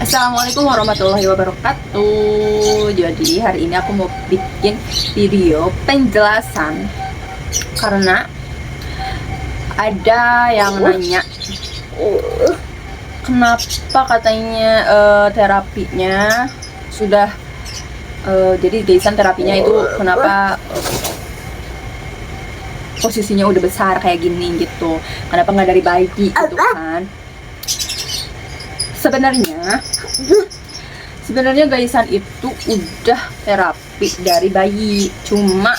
Assalamualaikum warahmatullahi wabarakatuh. Jadi hari ini aku mau bikin video penjelasan karena ada yang nanya kenapa katanya terapinya sudah jadi desain terapinya itu kenapa posisinya udah besar kayak gini gitu, kenapa nggak dari bayi gitu kan. Sebenarnya Gaisan itu udah terapi dari bayi, cuma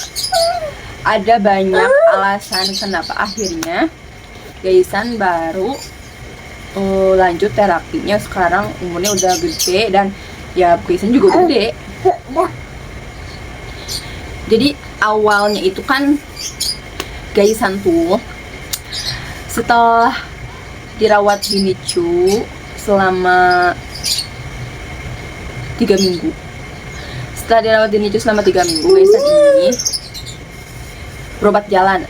ada banyak alasan kenapa akhirnya Gaisan baru lanjut terapinya sekarang umurnya udah gede dan ya Gaisan juga gede. Jadi awalnya itu kan Gaisan tuh setelah dirawat di NICU selama 3 minggu. Setelah dirawat di NICU selama 3 minggu, Gaisan ini berobat jalan,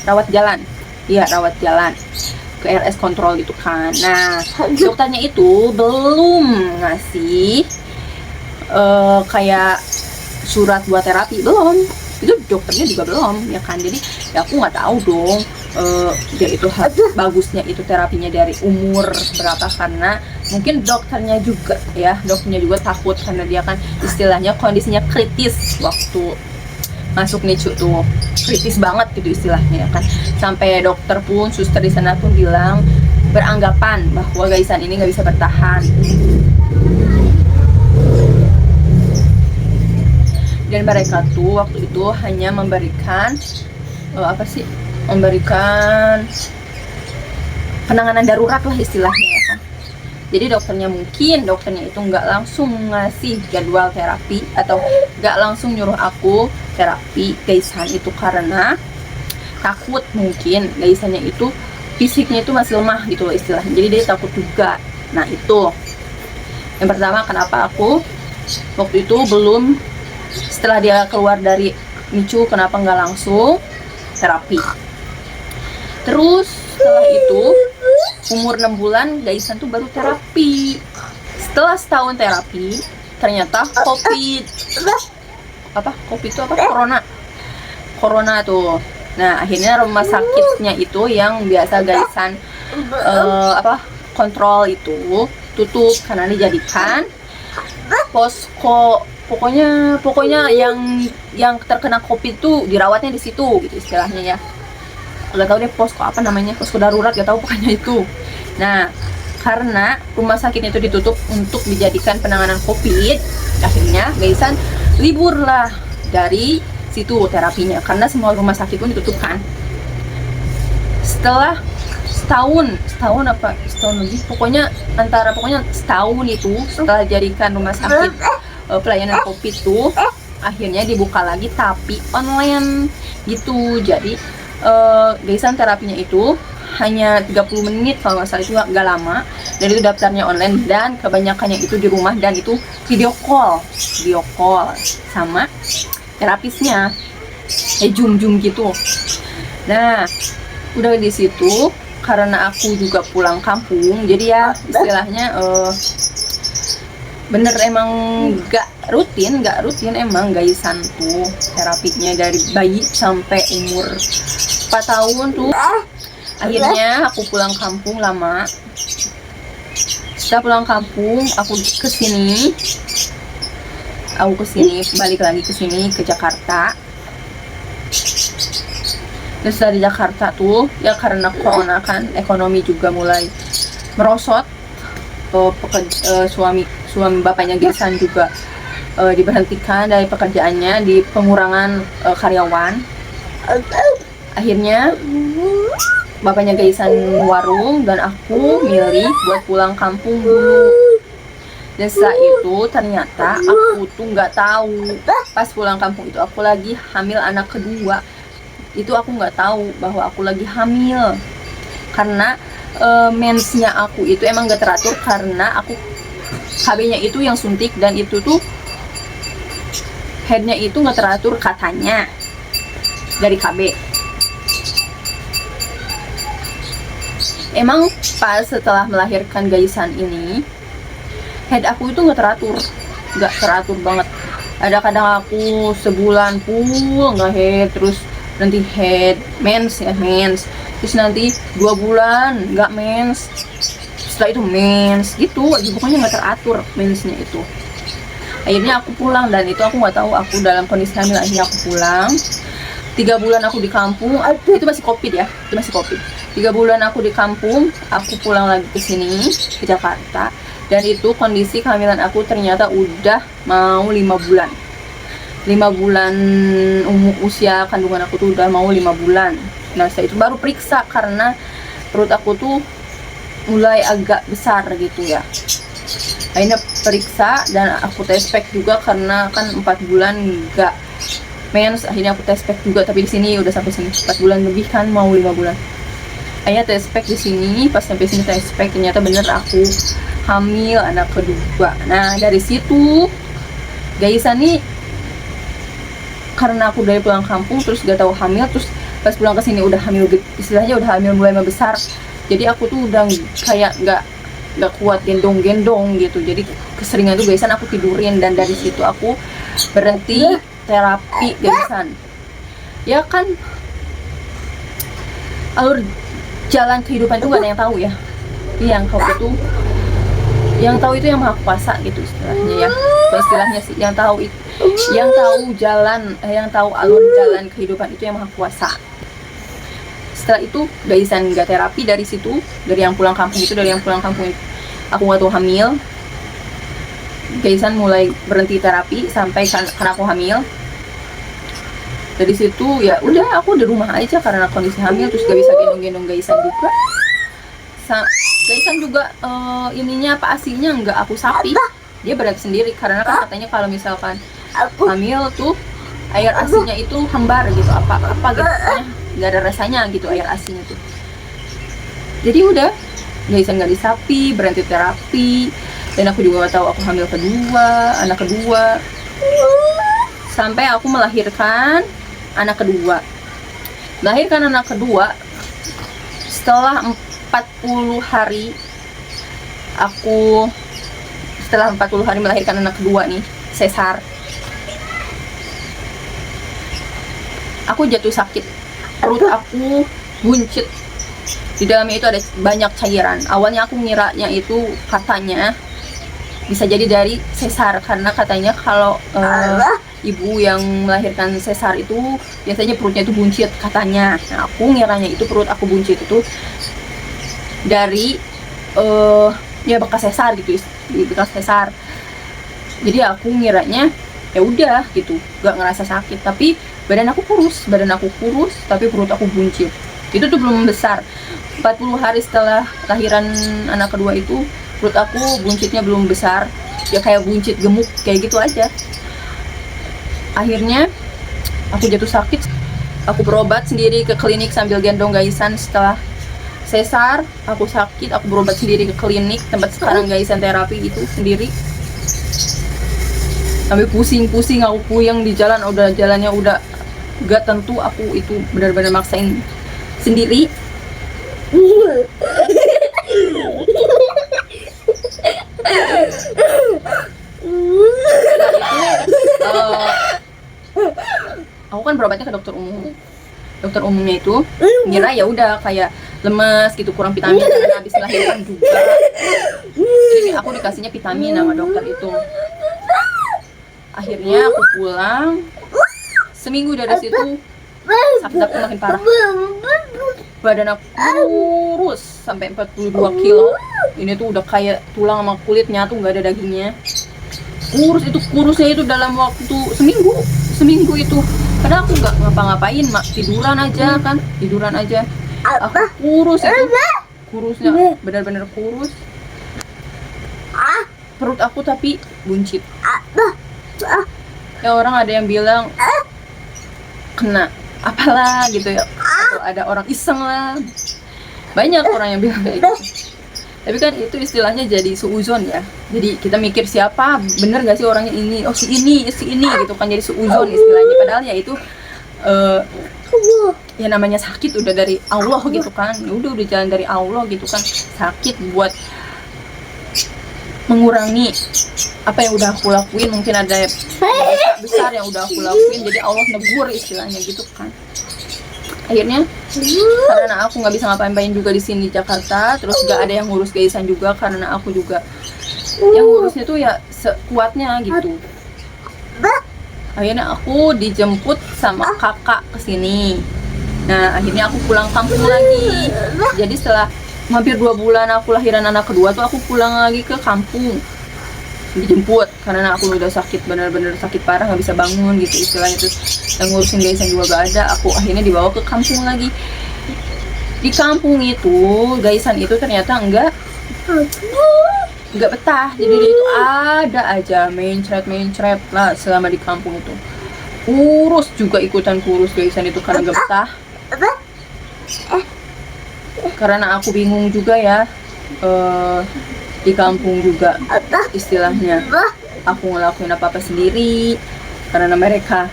rawat jalan. Iya, rawat jalan ke RS kontrol gitu kan. Nah, dokternya itu belum ngasih kayak surat buat terapi, belum. Itu dokternya juga belum, ya kan. Jadi ya aku nggak tahu dong dia itu bagusnya itu terapinya dari umur berapa, karena mungkin dokternya juga takut karena dia kan istilahnya kondisinya kritis waktu masuk NICU tuh, kritis banget gitu istilahnya kan, sampai dokter pun, suster di sana pun bilang beranggapan bahwa Gaisan ini nggak bisa bertahan. Dan mereka tuh waktu itu hanya memberikan memberikan penanganan darurat lah istilahnya ya kan. Jadi dokternya itu nggak langsung ngasih jadwal terapi atau nggak langsung nyuruh aku terapi Gaisan itu karena takut mungkin Gaisannya itu fisiknya itu masih lemah gitu loh istilahnya. Jadi dia takut juga. Nah itu yang pertama kenapa aku waktu itu belum, setelah dia keluar dari NICU kenapa nggak langsung terapi. Terus setelah itu umur 6 bulan Gaisan tuh baru terapi. Setelah setahun terapi ternyata corona tuh. Nah akhirnya rumah sakitnya itu yang biasa Gaisan kontrol itu tutup karena dijadikan posko. Pokoknya yang terkena COVID tuh dirawatnya di situ gitu istilahnya ya. Gak tahu deh posko apa namanya, posko darurat, gak tahu pokoknya itu. Nah karena rumah sakit itu ditutup untuk dijadikan penanganan COVID, akhirnya Gaisan libur lah dari situ terapinya karena semua rumah sakit pun ditutup kan. Setelah setahun lebih, pokoknya setahun itu setelah jadikan rumah sakit pelayanan COVID tuh akhirnya dibuka lagi tapi online gitu. Jadi Gaisan terapinya itu hanya 30 menit kalau nggak salah, itu nggak lama, dan itu daftarnya online dan kebanyakannya itu di rumah dan itu video call sama terapisnya Zoom gitu. Nah udah di situ karena aku juga pulang kampung, jadi ya istilahnya bener emang gak rutin emang Gaisan tuh terapinya dari bayi sampai umur 4 tahun tuh. Akhirnya aku pulang kampung lama. Setelah pulang kampung aku kesini balik lagi kesini ke Jakarta. Terus dari Jakarta tuh ya karena corona kan, ekonomi juga mulai merosot. Suami bapaknya Gaisan juga diberhentikan dari pekerjaannya, di pengurangan karyawan. Akhirnya bapaknya Gaisan warung dan aku milih buat pulang kampung dulu. Dan setelah itu ternyata aku tuh nggak tahu pas pulang kampung itu aku lagi hamil anak kedua. Itu aku nggak tahu bahwa aku lagi hamil karena mensnya aku itu emang gak teratur karena aku KB-nya itu yang suntik dan itu tuh headnya itu gak teratur katanya dari KB. Emang pas setelah melahirkan Gaisan ini head aku itu nggak teratur banget. Ada kadang aku sebulan full nggak head, terus nanti head mens, terus nanti 2 bulan nggak mens, setelah itu mens gitu aja, pokoknya nggak teratur mensnya itu. Akhirnya aku pulang, dan itu aku nggak tahu aku dalam kondisi hamil. Akhirnya aku pulang 3 bulan aku di kampung. Itu masih covid ya, itu masih covid. 3 bulan aku di kampung, aku pulang lagi ke sini, ke Jakarta. Dan itu kondisi kehamilan aku ternyata udah mau 5 bulan. 5 bulan usia kandungan aku tuh udah mau 5 bulan. Nah setelah itu baru periksa, karena perut aku tuh mulai agak besar gitu ya. Akhirnya periksa, dan aku tes pack juga karena kan 4 bulan nggak mens. Akhirnya aku tes pack juga, tapi di sini udah sampai sini 4 bulan lebih kan, mau 5 bulan. Akhirnya tes pack di sini, pas sampai sini tes pack ternyata bener aku hamil anak kedua. Nah dari situ Gaisa nih, karena aku dari pulang kampung terus gak tahu hamil, terus pas pulang ke sini udah hamil, istilahnya udah hamil mulai membesar. Jadi aku tuh udah kayak nggak kuat gendong gitu. Jadi keseringan tuh Gaisan aku tidurin, dan dari situ aku berhenti terapi Gaisan. Ya kan alur jalan kehidupan itu gak ada yang tahu ya. Yang tahu itu yang maha kuasa gitu istilahnya ya. Istilahnya sih yang tahu alur jalan kehidupan itu yang maha kuasa. Setelah itu Gaisan nggak terapi dari situ, dari yang pulang kampung itu, aku nggak tahu hamil. Gaisan mulai berhenti terapi sampai karena aku hamil. Dari situ ya udah aku di rumah aja karena kondisi hamil, terus gak bisa gendong Gaisan juga. Gaisan juga ininya apa asinya nggak aku sapi, dia berat sendiri, karena kan katanya kalau misalkan hamil tuh air asinya itu hambar gitu, apa gitu, nggak ada rasanya gitu air asinya tuh. Jadi udah Gaisan nggak disapi, berhenti terapi, dan aku juga nggak tahu aku hamil anak kedua sampai aku melahirkan anak kedua. Setelah 40 hari melahirkan anak kedua nih, sesar. Aku jatuh sakit, perut aku buncit, di dalamnya itu ada banyak cairan. Awalnya aku ngiranya itu katanya bisa jadi dari sesar, karena katanya kalau ibu yang melahirkan sesar itu biasanya perutnya itu buncit katanya. Nah aku ngiranya itu perut aku buncit itu dari ya bekas sesar gitu, jadi aku ngiranya ya udah gitu, gak ngerasa sakit, tapi badan aku kurus tapi perut aku buncit. Itu tuh belum besar. 40 hari setelah lahiran anak kedua itu perut aku buncitnya belum besar, ya kayak buncit gemuk kayak gitu aja. Akhirnya aku jatuh sakit, aku berobat sendiri ke klinik sambil gendong Gaisan. Setelah sesar aku sakit, aku berobat sendiri ke klinik tempat sekarang Gaisan terapi itu sendiri, sampai pusing aku puyeng di jalan, jalannya udah gak tentu. Aku itu benar-benar maksain sendiri. Aku kan berobatnya ke dokter umumnya itu ngira ya udah kayak lemes gitu, kurang vitamin karena habis melahirkan juga. Jadi aku dikasihnya vitamin sama dokter itu. Akhirnya aku pulang, seminggu dari situ sakit aku makin parah. Badan aku kurus sampai 42 kilo. Ini tuh udah kayak tulang sama kulit nyatu, nggak ada dagingnya. Kurusnya itu dalam waktu seminggu itu. Padahal aku nggak ngapa-ngapain, tiduran aja. Aku kurusnya benar-benar kurus. Perut aku tapi buncit. Ya orang ada yang bilang kena apalah gitu ya, atau ada orang iseng lah, banyak orang yang bilang kayak gitu. Tapi kan itu istilahnya jadi suuzon ya, jadi kita mikir siapa bener gak sih orangnya ini, oh si ini gitu kan, jadi suuzon istilahnya. Padahal ya itu ya namanya sakit udah dari Allah gitu kan, udah jalan dari Allah gitu kan. Sakit buat mengurangi apa yang udah aku lakuin. Mungkin ada besar yang udah aku lakuin, jadi Allah negur istilahnya gitu kan. Akhirnya karena aku nggak bisa ngapain-ngapain juga di sini di Jakarta, terus gak ada yang ngurus Gaisan juga karena aku juga yang ngurusnya tuh ya sekuatnya gitu. Akhirnya aku dijemput sama kakak ke sini. Nah, akhirnya aku pulang kampung lagi. Jadi setelah hampir 2 bulan aku lahiran anak kedua tuh aku pulang lagi ke kampung. Dijemput karena aku udah sakit, bener-bener sakit parah, nggak bisa bangun gitu istilahnya. Terus yang ngurusin Gaisan juga gak ada. Aku akhirnya dibawa ke kampung lagi. Di kampung itu Gaisan itu ternyata enggak betah. Jadi dia itu ada aja mencret lah selama di kampung itu. Kurus juga, ikutan kurus Gaisan itu karena enggak betah. Karena aku bingung juga ya, di kampung juga istilahnya aku ngelakuin apa-apa sendiri karena mereka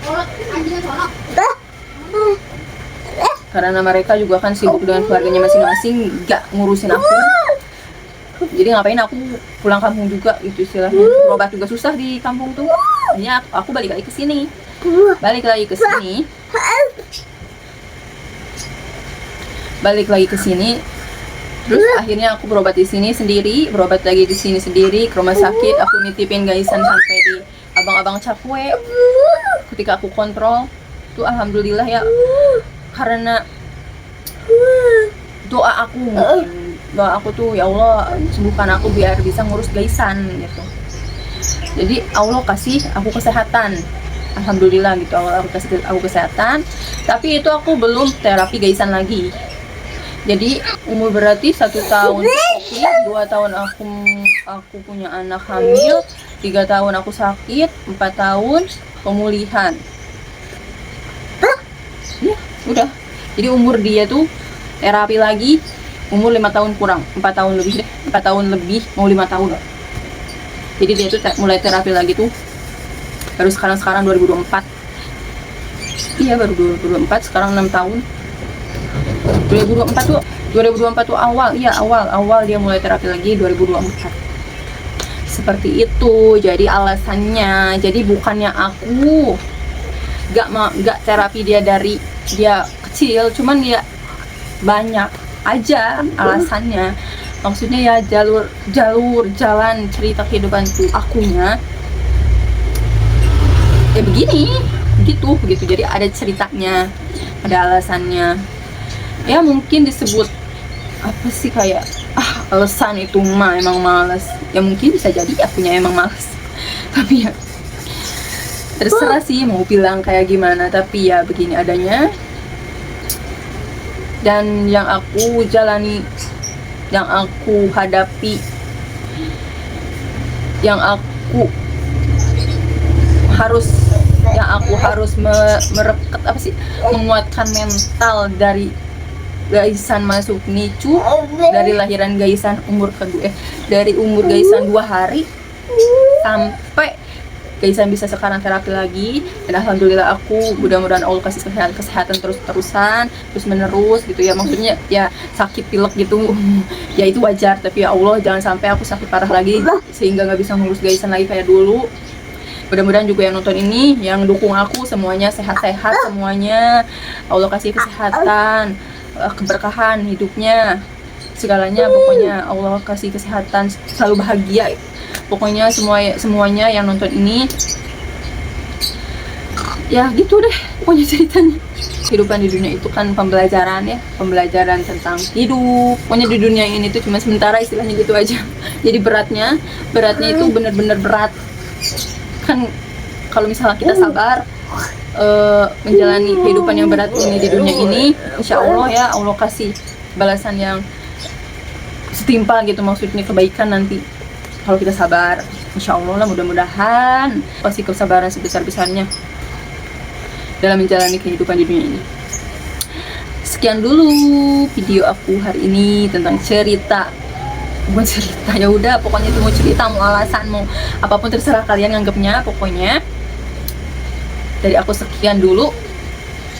juga kan sibuk dengan keluarganya masing-masing, gak ngurusin aku. Jadi ngapain aku pulang kampung juga gitu istilahnya. Berobat juga susah di kampung tuh. Akhirnya aku balik lagi ke sini. Terus akhirnya aku berobat di sini sendiri, berobat lagi di sini sendiri, ke rumah sakit. Aku nitipin Gaisan sampai di abang-abang Cakwe. Ketika aku kontrol tuh alhamdulillah ya, karena doa aku tuh, ya Allah sembuhkan aku biar bisa ngurus Gaisan gitu. Jadi Allah kasih aku kesehatan, alhamdulillah gitu. Allah kasih aku kesehatan. Tapi itu aku belum terapi Gaisan lagi. Jadi umur berarti 1 tahun sakit, 2 tahun aku punya anak hamil, 3 tahun aku sakit, 4 tahun pemulihan. Ya udah. Jadi umur dia tuh terapi lagi umur 5 tahun kurang, 4 tahun lebih deh, 4 tahun lebih mau 5 tahun. Jadi dia tuh mulai terapi lagi tuh baru sekarang 2024. Iya baru 2024, sekarang 6 tahun. 2024 tuh awal dia mulai terapi lagi 2024. Seperti itu. Jadi alasannya, jadi bukannya aku gak terapi dia dari dia kecil, cuman dia banyak aja alasannya. Maksudnya ya jalan cerita kehidupan tuh akunya ya begini gitu. Jadi ada ceritanya, ada alasannya. Ya mungkin disebut apa sih, kayak alasan itu mah emang males. Ya mungkin bisa jadi akunya emang males. Tapi ya terserah sih mau bilang kayak gimana, tapi ya begini adanya. Dan yang aku jalani, yang aku hadapi, yang aku harus merekat apa sih, menguatkan mental dari Gaisan masuk NICU, dari lahiran Gaisan dari umur Gaisan 2 hari sampai Gaisan bisa sekarang terapi lagi. Dan alhamdulillah aku mudah-mudahan Allah kasih kesehatan terus menerus gitu ya. Maksudnya ya sakit pilek gitu ya itu wajar, tapi ya Allah jangan sampai aku sakit parah lagi sehingga nggak bisa ngurus Gaisan lagi kayak dulu. Mudah-mudahan juga yang nonton ini, yang dukung aku semuanya sehat-sehat semuanya. Allah kasih kesehatan, keberkahan hidupnya, segalanya pokoknya Allah kasih kesehatan, selalu bahagia. Pokoknya semuanya yang nonton ini ya gitu deh pokoknya ceritanya. Kehidupan di dunia itu kan pembelajaran ya, pembelajaran tentang hidup. Pokoknya di dunia ini tuh cuma sementara istilahnya gitu aja. Jadi beratnya itu bener-bener berat kan. Kalau misalnya kita sabar menjalani kehidupan yang berat ini di dunia ini, insya Allah ya Allah kasih balasan yang setimpal gitu, maksudnya kebaikan nanti kalau kita sabar, insya Allah lah. Mudah-mudahan kasih kesabaran sebesar-besarnya dalam menjalani kehidupan di dunia ini. Sekian dulu video aku hari ini tentang cerita, bukan cerita ya udah pokoknya itu mau cerita, mau alasan, mau apapun terserah kalian nganggapnya. Pokoknya dari aku sekian dulu.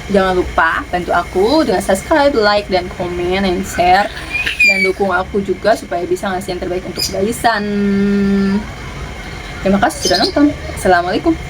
Jangan lupa bantu aku dengan subscribe, like, dan komen, dan share dan dukung aku juga supaya bisa ngasih yang terbaik untuk Gaisan. Terima kasih sudah nonton. Assalamualaikum.